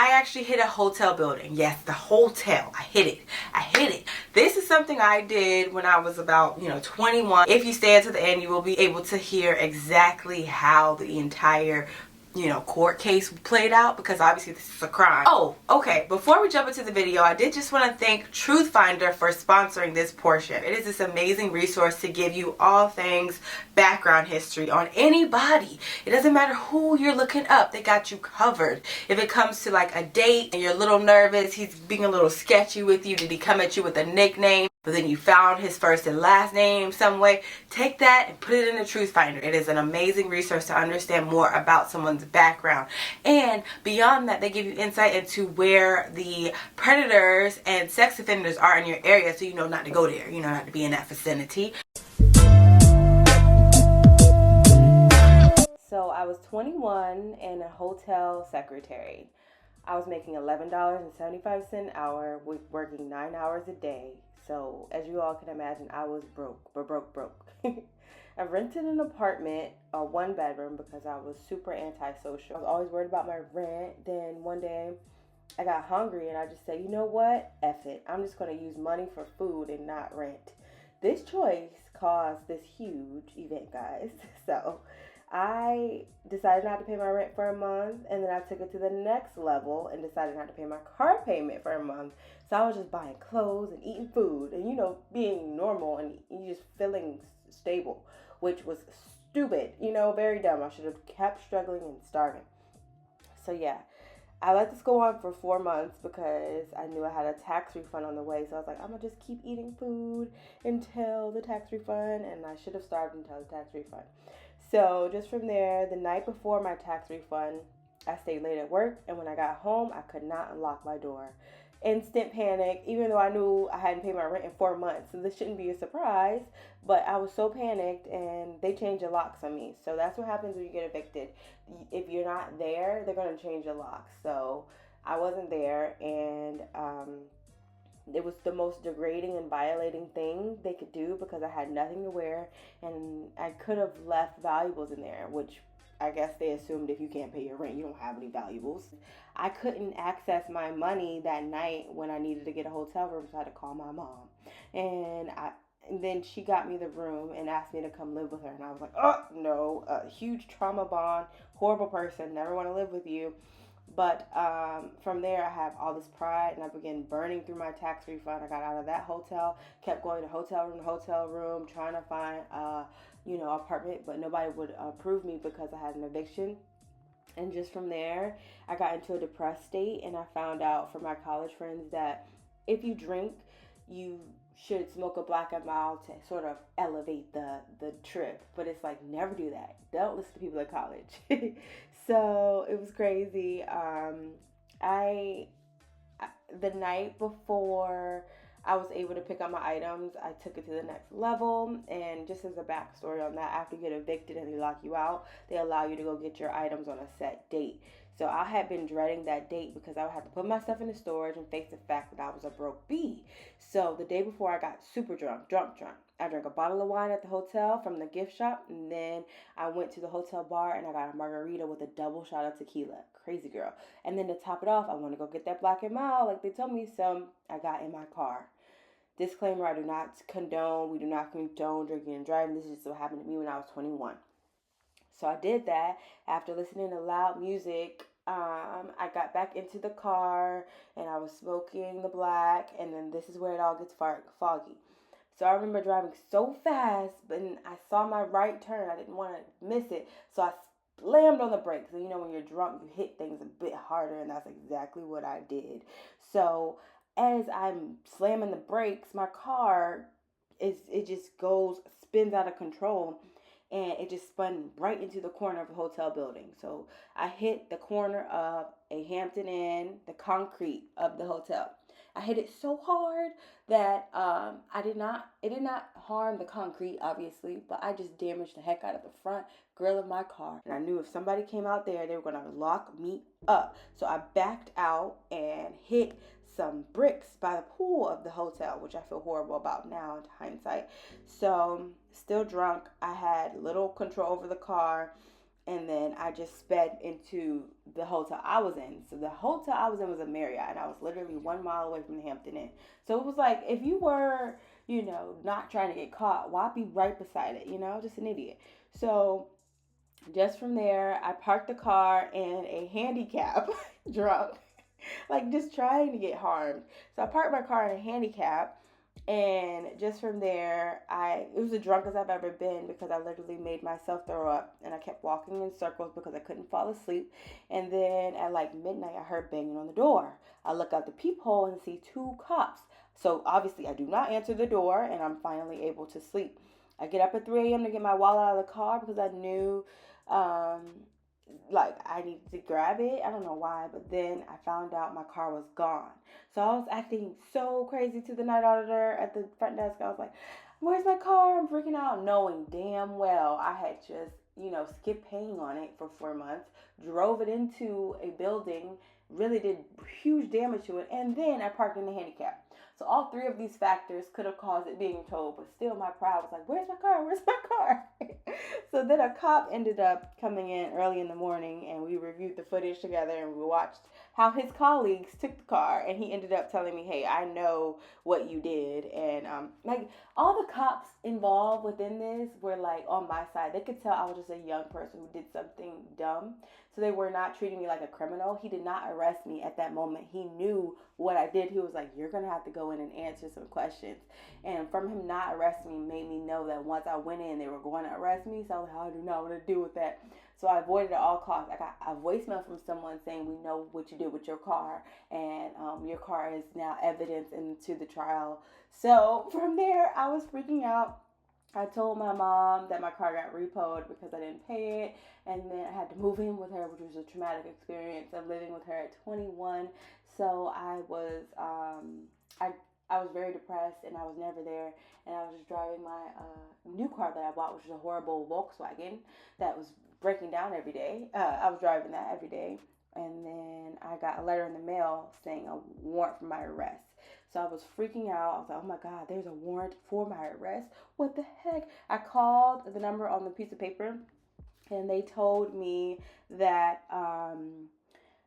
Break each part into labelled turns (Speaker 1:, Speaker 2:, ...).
Speaker 1: I actually hit a hotel building. Yes, the hotel. I hit it. This is something I did when I was about, 21. If you stay until the end, you will be able to hear exactly how the entire court case played out, because obviously this is a crime. Oh, okay. Before we jump into the video, I did just want to thank Truthfinder for sponsoring this portion. It is this amazing resource to give you all things background history on anybody. It doesn't matter who you're looking up, they got you covered. If it comes to like a date and you're a little nervous, he's being a little sketchy with you, did he come at you with a nickname, but then you found his first and last name some way, take that and put it in the Truthfinder. It is an amazing resource to understand more about someone's background. And beyond that, they give you insight into where the predators and sex offenders are in your area, so you know not to go there, not to be in that vicinity. So I was 21 and a hotel secretary. I was making $11.75 an hour, working 9 hours a day. So as you all can imagine, I was broke. I rented an apartment, a 1-bedroom, because I was super antisocial. I was always worried about my rent. Then one day I got hungry and I just said, you know what? F it. I'm just going to use money for food and not rent. This choice caused this huge event, guys. So I decided not to pay my rent for a month, and then I took it to the next level and decided not to pay my car payment for a month. So I was just buying clothes and eating food and, being normal and you just feeling stable, which was stupid, very dumb. I should have kept struggling and starving. So yeah, I let this go on for 4 months because I knew I had a tax refund on the way. So I was like, I'm going to just keep eating food until the tax refund, and I should have starved until the tax refund. So just from there, the night before my tax refund, I stayed late at work, and when I got home, I could not unlock my door. Instant panic, even though I knew I hadn't paid my rent in 4 months, so this shouldn't be a surprise, but I was so panicked, and they changed the locks on me. So that's what happens when you get evicted. If you're not there, they're going to change the locks. So I wasn't there, and it was the most degrading and violating thing they could do because I had nothing to wear, and I could have left valuables in there, which I guess they assumed if you can't pay your rent, you don't have any valuables. I couldn't access my money that night when I needed to get a hotel room, so I had to call my mom. And then she got me the room and asked me to come live with her. And I was like, oh, no, a huge trauma bond, horrible person, never want to live with you. But from there, I have all this pride, and I began burning through my tax refund. I got out of that hotel, kept going to hotel room, trying to find apartment, but nobody would approve me because I had an eviction. And just from there, I got into a depressed state, and I found out from my college friends that if you drink, you should smoke a black and mild to sort of elevate the trip. But it's like, never do that. Don't listen to people at college. So it was crazy. The night before I was able to pick up my items, I took it to the next level. And just as a backstory on that, after you get evicted and they lock you out, they allow you to go get your items on a set date. So I had been dreading that date because I would have to put my stuff into storage and face the fact that I was a broke bee. So the day before, I got super drunk. I drank a bottle of wine at the hotel from the gift shop, and then I went to the hotel bar and I got a margarita with a double shot of tequila. Crazy girl. And then to top it off, I want to go get that black and mild like they told me. So I got in my car. Disclaimer, we do not condone drinking and driving. This is just what happened to me when I was 21. So I did that. After listening to loud music, I got back into the car and I was smoking the black, and then this is where it all gets foggy. So I remember driving so fast, but I saw my right turn. I didn't want to miss it, so I slammed on the brakes. And when you're drunk, you hit things a bit harder, and that's exactly what I did. So as I'm slamming the brakes, my car spins out of control, and it just spun right into the corner of the hotel building. So I hit the corner of a Hampton Inn, the concrete of the hotel. I hit it so hard that it did not harm the concrete, obviously, but I just damaged the heck out of the front grill of my car. And I knew if somebody came out there, they were going to lock me up. So I backed out and hit some bricks by the pool of the hotel, which I feel horrible about now in hindsight. So still drunk, I had little control over the car, and then I just sped into the hotel I was in. So the hotel I was in was a Marriott, and I was literally 1 mile away from the Hampton Inn. So it was like, if you were, not trying to get caught, why be right beside it? Just an idiot. So just from there, I parked the car in a handicap, drunk, like just trying to get harmed. So I parked my car in a handicap, and just from there, it was the drunkest I've ever been, because I literally made myself throw up, and I kept walking in circles because I couldn't fall asleep. And then at like midnight, I heard banging on the door. I look out the peephole and see two cops. So obviously, I do not answer the door, and I'm finally able to sleep. I get up at 3 a.m. to get my wallet out of the car because I knew, um, like, I needed to grab it. I don't know why, but then I found out my car was gone. So I was acting so crazy to the night auditor at the front desk. I was like, "Where's my car?" I'm freaking out, knowing damn well I had just, skipped paying on it for 4 months, drove it into a building, really did huge damage to it, and then I parked in the handicap. So all three of these factors could have caused it being towed, but still my pride was like, "Where's my car? Where's my car?" So then a cop ended up coming in early in the morning, and we reviewed the footage together, and we watched how his colleagues took the car, and he ended up telling me, "Hey, I know what you did." And like, all the cops involved within this were like on my side. They could tell I was just a young person who did something dumb. So they were not treating me like a criminal. He did not arrest me at that moment. He knew what I did. He was like, "You're going to have to go in and answer some questions." And from him not arresting me made me know that once I went in, they were going to arrest me. So I was like, "I do not want to deal with that." So I avoided at all costs. I got a voicemail from someone saying, "We know what you did with your car, and your car is now evidence into the trial." So from there, I was freaking out. I told my mom that my car got repoed because I didn't pay it, and then I had to move in with her, which was a traumatic experience of living with her at 21. So I was very depressed, and I was never there, and I was just driving my new car that I bought, which was a horrible Volkswagen that was breaking down every day. I was driving that every day, and then I got a letter in the mail saying a warrant for my arrest. So I was freaking out. I was like, "Oh my God, there's a warrant for my arrest. What the heck?" I called the number on the piece of paper, and they told me that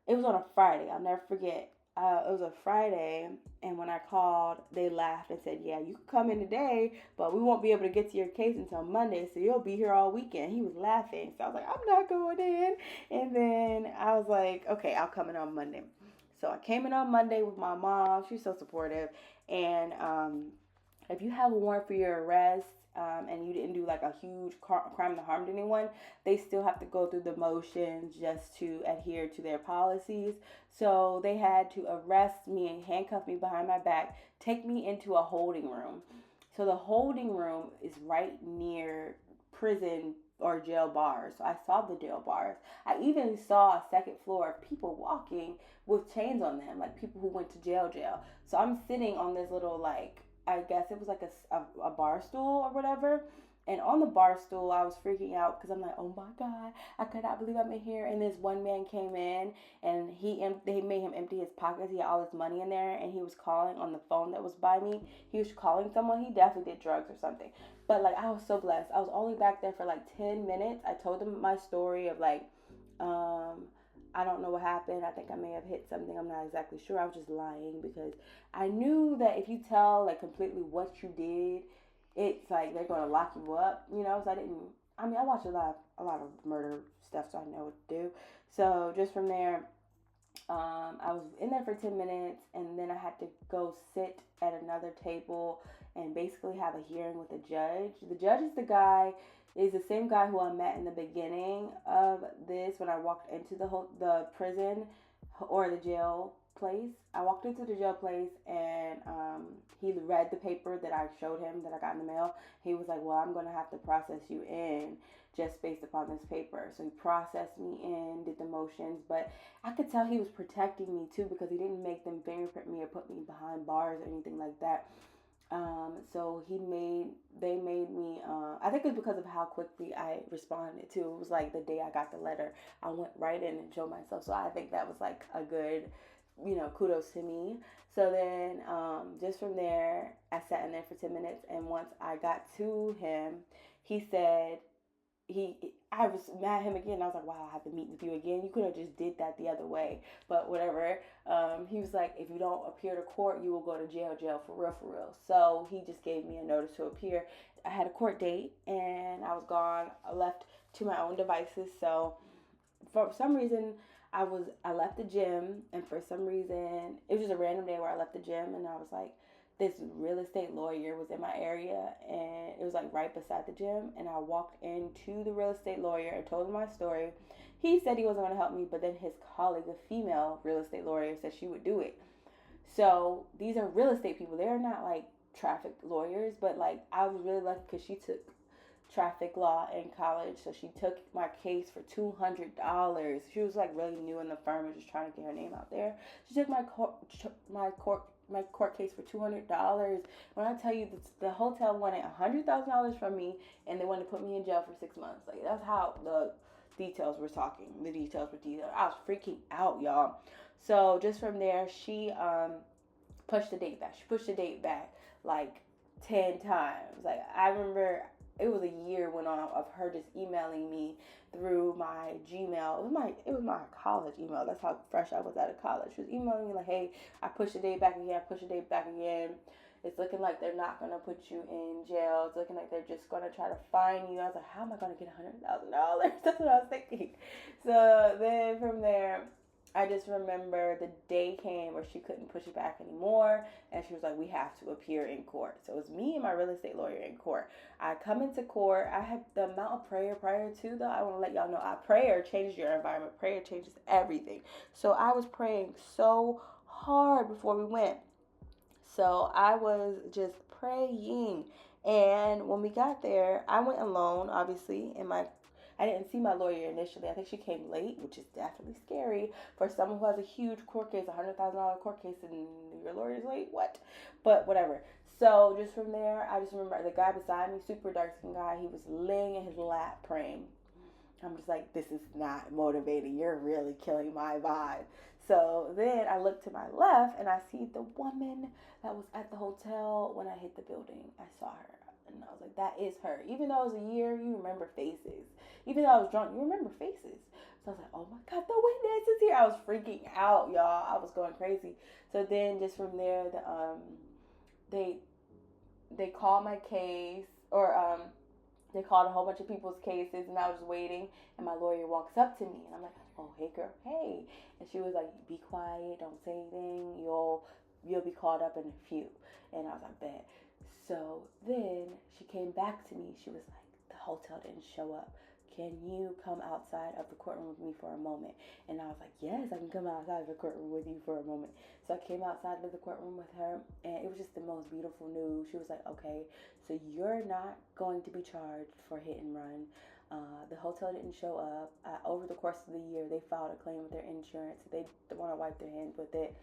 Speaker 1: it was on a Friday. I'll never forget. It was a Friday, and when I called, they laughed and said, "Yeah, you can come in today, but we won't be able to get to your case until Monday, so you'll be here all weekend." He was laughing. So I was like, "I'm not going in." And then I was like, "Okay, I'll come in on Monday." So I came in on Monday with my mom. She's so supportive. And if you have a warrant for your arrest, and you didn't do like a huge crime that harmed anyone, they still have to go through the motions just to adhere to their policies. So they had to arrest me and handcuff me behind my back, take me into a holding room. So the holding room is right near prison or jail bars. So I saw the jail bars. I even saw a second floor of people walking with chains on them, like people who went to jail. So I'm sitting on this little, like, I guess it was like a bar stool or whatever. And on the bar stool, I was freaking out because I'm like, "Oh my God, I could not believe I'm in here." And this one man came in, and they made him empty his pockets. He had all his money in there, and he was calling on the phone that was by me. He was calling someone. He definitely did drugs or something. But like, I was so blessed. I was only back there for like 10 minutes. I told them my story of like, I don't know what happened. I think I may have hit something. I'm not exactly sure. I was just lying because I knew that if you tell like completely what you did, it's like they're going to lock you up, So I watch a lot of murder stuff, so I know what to do. So just from there, I was in there for 10 minutes, and then I had to go sit at another table and basically have a hearing with the judge. The judge is the same guy who I met in the beginning of this when I walked into the prison or the jail place. I walked into the jail place, and he read the paper that I showed him that I got in the mail. He was like, "Well, I'm going to have to process you in just based upon this paper." So he processed me in, did the motions, but I could tell he was protecting me too because he didn't make them fingerprint me or put me behind bars or anything like that. So they made me, I think it was because of how quickly I responded too. It was like the day I got the letter, I went right in and showed myself. So I think that was like a good, kudos to me. So then, just from there, I sat in there for 10 minutes. And once I got to him, he said, I was mad at him again. I was like, wow, I have to meet with you again. You could have just did that the other way. But whatever. He was like, if you don't appear to court, you will go to jail for real. So he just gave me a notice to appear. I had a court date and I was gone. I left to my own devices. So for some reason, I left the gym, and for some reason, it was just a random day where I left the gym, and I was like, this real estate lawyer was in my area, and it was like right beside the gym, and I walked into the real estate lawyer and told him my story. He said he wasn't going to help me, but then his colleague, a female real estate lawyer, said she would do it. So these are real estate people. They're not like traffic lawyers, but like I was really lucky because she took traffic law in college, so she took my case for $200. She was like really new in the firm and just trying to get her name out there. She took my court case for $200. When I tell you, the hotel wanted $100,000 from me, and they wanted to put me in jail for 6 months. Like, that's how the details were talking. The details were detailed. I was freaking out, y'all. So just from there, she pushed the date back. She pushed the date back like 10 times. Like, I remember it was a year went on of her just emailing me through my Gmail. It was my college email. That's how fresh I was out of college. She was emailing me like, hey, I pushed the date back again. It's looking like they're not going to put you in jail. It's looking like they're just going to try to fine you. I was like, how am I going to get $100,000? That's what I was thinking. So then from there, I just remember the day came where she couldn't push it back anymore, and she was like, we have to appear in court. So it was me and my real estate lawyer in court. I come into court. I had the amount of prayer prior to, though. I want to let y'all know, prayer changes your environment. Prayer changes everything. So I was praying so hard before we went. So I was just praying. And when we got there, I went alone, obviously, I didn't see my lawyer initially. I think she came late, which is definitely scary for someone who has a huge court case, $100,000 court case, and your lawyer's late. What? But whatever. So just from there, I just remember the guy beside me, super dark-skinned guy, he was laying in his lap praying. I'm just like, this is not motivating. You're really killing my vibe. So then I look to my left, and I see the woman that was at the hotel when I hit the building. I saw her, and I was like, that is her. Even though it was a year, you remember faces. Even though I was drunk, you remember faces. So I was like, oh my God, the witness is here. I was freaking out, y'all. I was going crazy. So then just from there, they called my case, or they called a whole bunch of people's cases, and I was waiting, and my lawyer walks up to me, and I'm like, oh, hey girl, hey. And she was like, be quiet, don't say anything, you'll be called up in a few. And I was like, bet. So then she came back to me. She was like, the hotel didn't show up. Can you come outside of the courtroom with me for a moment? And I was like, yes, I can come outside of the courtroom with you for a moment. So I came outside of the courtroom with her, and it was just the most beautiful news. She was like, okay, so you're not going to be charged for hit and run. The hotel didn't show up. Over the course of the year, they filed a claim with their insurance. They want to wipe their hands with it.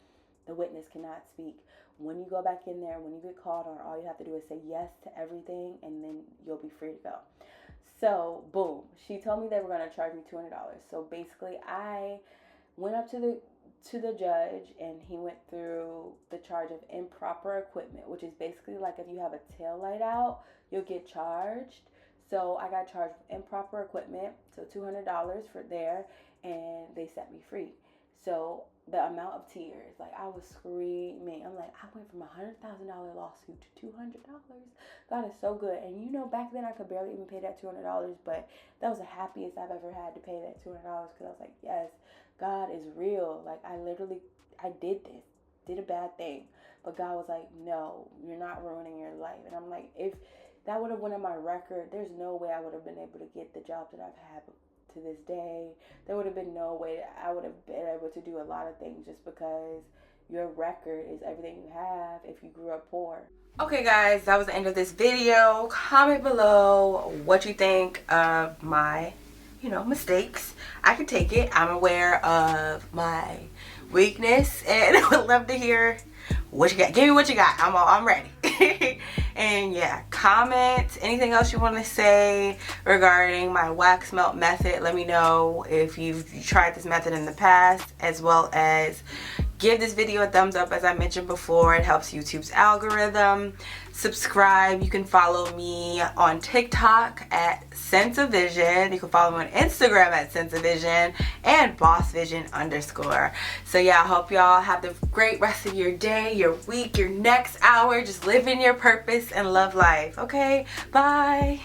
Speaker 1: The witness cannot speak. When you go back in there, when you get called on, all you have to do is say yes to everything, and then you'll be free to go. So, boom. She told me they were going to charge me $200. So, basically, I went up to the judge, and he went through the charge of improper equipment, which is basically like if you have a tail light out, you'll get charged. So, I got charged with improper equipment, so $200 for there, and they set me free. So, the amount of tears, like I was screaming. I'm like, I went from $100,000 lawsuit to $200. God is so good. And you know, back then I could barely even pay that $200, but that was the happiest I've ever had to pay that $200, because I was like, yes, God is real. Like I did a bad thing, but God was like, no, you're not ruining your life. And I'm like, if that would have went on my record, there's no way I would have been able to get the job that I've had to this day. There would have been no way that I would have been able to do a lot of things, just because your record is everything you have if you grew up poor. Okay guys, that was the end of this video. Comment below what you think of my, mistakes. I can take it. I'm aware of my weakness, and I would love to hear what you got. Give me what you got. I'm ready. And yeah, comment anything else you want to say regarding my wax melt method. Let me know if you've tried this method in the past, as well as
Speaker 2: Give this video a thumbs up, as I mentioned before. It helps YouTube's algorithm. Subscribe. You can follow me on TikTok at Sense of Vision. You can follow me on Instagram at Sense of Vision and BossVision_. So yeah, I hope y'all have the great rest of your day, your week, your next hour. Just live in your purpose and love life. Okay, bye.